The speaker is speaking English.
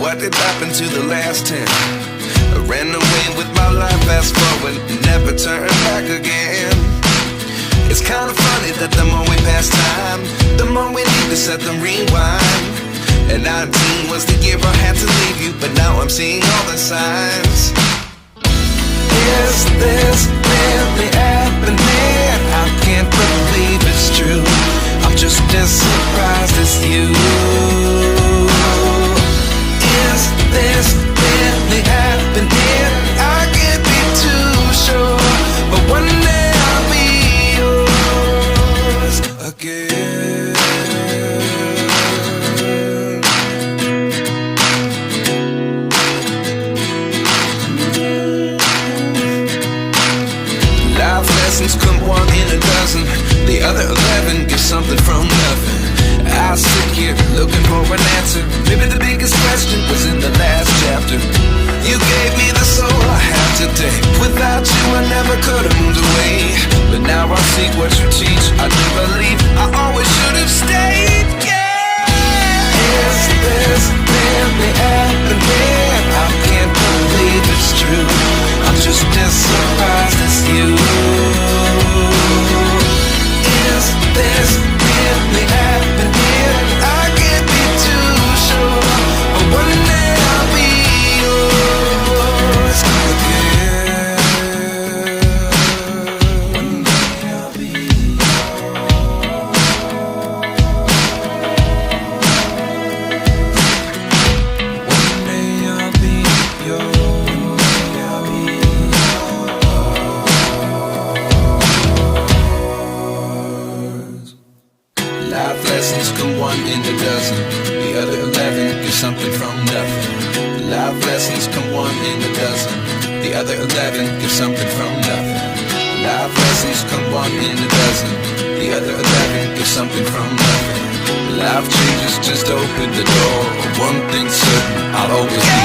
what did happen to the last 10? I ran away with my life, fast forward, never turn back again. It's kind of funny that the more we pass time, the more we need to set them rewind. And 19 was the year I had to leave you, but now I'm seeing all the signs. Is this really happening? I can't believe it's true. I'm just as surprised as you. Is this really happening? I can't be too sure, but one day I'll be yours again. Life lessons come one in a dozen, the other 11 get something from nothing. I sit here looking for an answer. Maybe the biggest question was in the last chapter. You gave me the soul I have today. Without you I never could have moved away. But now I see what you teach. I do believe I always should have stayed. Yeah. Is this really happening? I can't believe it's true. I'm just as surprised as you. Is this really happening? I can't be too sure, but one day I'll be yours again. One day I'll be yours. One day I'll be yours. Life lessons come one in a dozen, the other 11 get something from nothing. Life lessons come one in a dozen, the other 11 get something from nothing. Life lessons come one in a dozen, the other 11 get something from nothing. Life changes just open the door. One thing's certain, I'll always be